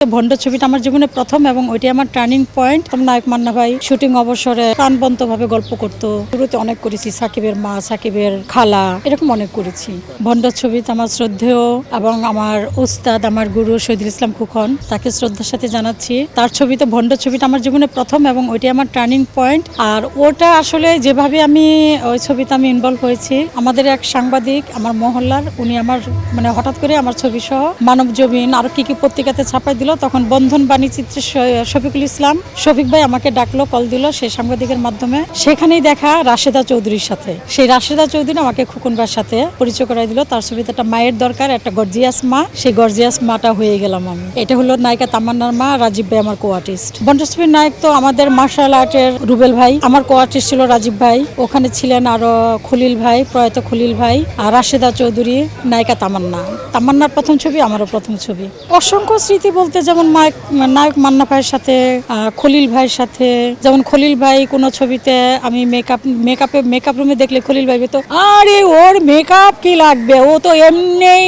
ভণ্ড ছবিটা আমার জীবনে প্রথম এবং ওইটি আমার টার্নিং পয়েন্ট। নায়ক মান্না ভাই শুটিং অবসরে প্রাণবন্ত ভাবে গল্প করতো। শুরুতে অনেক করেছি, সাকিবের মা, সাকিবের খালা, এরকম অনেক করেছি। ভণ্ড ছবিতে আমার শ্রদ্ধেয় এবং আমার উস্তাদ, আমার গুরু শহীদুল ইসলাম খুকন, তাকে শ্রদ্ধার সাথে জানাচ্ছি। তার ছবিতে ভণ্ড ছবিটা আমার জীবনে প্রথম এবং ওইটি আমার টার্নিং পয়েন্ট। আর ওটা আসলে যেভাবে আমি ওই ছবিতে আমি ইনভলভ হয়েছি, আমাদের এক সাংবাদিক আমার মহল্লার, উনি আমার হঠাৎ করে আমার ছবি সহ মানব জমিন আর কি পত্রিকাতে ছাপাই দিল। তখন বন্ধন বাণী চিত্রে শফিকুল ইসলাম শফিক ভাই আমাকে ডাকলো, কল দিল সেই সাংবাদিকের মাধ্যমে। সেখানেই দেখা রাশেদা চৌধুরীর সাথে। সেই রাশেদা চৌধুরী আমাকে খুকন ভাইয়ের সাথে পরিচয় করাই দিল। তার ছবিতে একটা মায়ের দরকার, একটা গর্জিয়াস মা, সেই গর্জিয়াস মাটা হয়ে গেলাম আমি। এটা হলো নায়িকা তামান্নার মা, রাজীব ভাই আমার কো-আর্টিস্ট। ভণ্ড ছবির নায়ক তো আমাদের মার্শাল আর্টের রুবেল ভাই, আমার কো-আর্টিস্ট ছিল রাজীব ভাই। ওখানে ছিলেন আরো খলিল ভাই, প্রয়াত খলিল ভাই, আর রাশেদা চৌধুরী, নায়িকা তামান্না। তামান্নার প্রথম ছবি, আমারও প্রথম ছবি। অসংখ্য স্মৃতি বলতে যেমন নায়ক মান্না ভাইয়ের সাথে, খলিল ভাইয়ের সাথে। যেমন খলিল ভাই কোনো ছবিতে আমি মেকআপ রুমে দেখলে খলিল ভাই তো আরে ওর মেকআপ কি লাগবে, ও তো এমনিই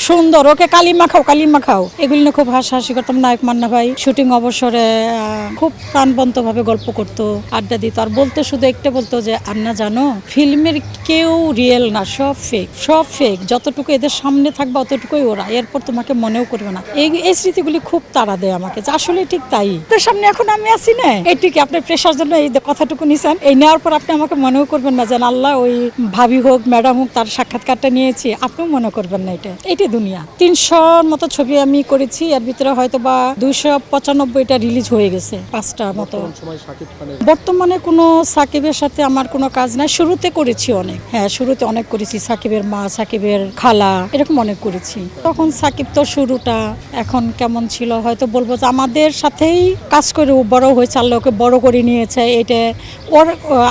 সুন্দর, ওকে কালিমা খাও, এগুলি নিয়ে খুব হাসাহাসি করতাম। নায়ক মান্না ভাই শুটিং অবসরে খুব প্রাণবন্ত ভাবে গল্প করতো, আড্ডা দিত। আর বলতো, শুধু একটা বলতো যে আন্না জানো, ফিল্মের কেউ রিয়েল না, সব ফেক। যতটুকু এদের সামনে থাকবে অতটুকুই ওরা, এরপর তোমাকে মনেও করবে না। এই স্মৃতিগুলি খুব তাড়া দেয় আমাকে, যে আসলে ঠিক তাই। তোর সামনে এখন আমি আছি না, এইটুকু আপনার প্রেশার জন্য এই কথাটুকু নিছেন, এই নেওয়ার পর আপনি আমাকে মনেও করবেন না যেন আল্লাহ ওই ভাবি হোক ম্যাডাম হোক তার সাক্ষাৎকারটা নিয়েছি, আপনিও মনে করবেন না। এটাই দুনিয়া। 300 মতো ছবি আমি করেছি, এর ভিতরে হয়তো বা 295টা রিলিজ হয়ে গেছে, 5টা মতো। বর্তমানে কোনো সাকিবের সাথে আমার কোনো কাজ নাই। শুরুতে করেছি অনেক, শুরুতে অনেক করেছি। সাকিবের মা, সাকিবের খালা, এরকম অনেক করেছি। তখন সাকিব তো শুরুটা এখন কেমন ছিল হয়তো বলবো যে আমাদের সাথেই কাজ করে ও বড় হয়েছে, আল্লাহ ওকে বড় করে নিয়েছে। এটা ওর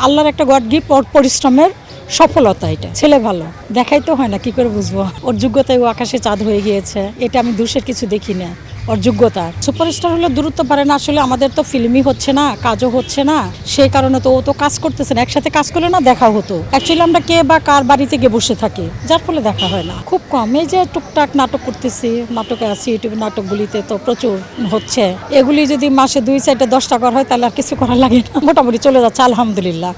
আল্লাহর একটা গড গিফট, ওর পরিশ্রমের সফলতা। এটা ছেলে ভালো দেখাইতে হয় না, কি করে বুঝবো? ওর যোগ্যতায় ও আকাশে চাঁদ হয়ে গিয়েছে, এটা আমি দোষের কিছু দেখি না। ওর যোগ্যতা, সুপারস্টার হলে দূরত্ব পারে না। আসলে আমাদের তো ফিল্মই হচ্ছে না, কাজও হচ্ছে না, সেই কারণে তো ও তো কাজ করতেছে না। একসাথে কাজ করলে না দেখা হতো। অ্যাকচুয়ালি আমরা কে বা কার বাড়িতে গিয়ে বসে থাকি, যার ফলে দেখা হয় না, খুব কম। এই যে টুকটাক নাটক করতেছি, নাটকে আছি, ইউটিউবে নাটকগুলিতে তো প্রচুর হচ্ছে। এগুলি যদি মাসে 2-4টা 10টা করা হয় তাহলে আর কিছু করার লাগে না, মোটামুটি চলে যাচ্ছে আলহামদুলিল্লাহ।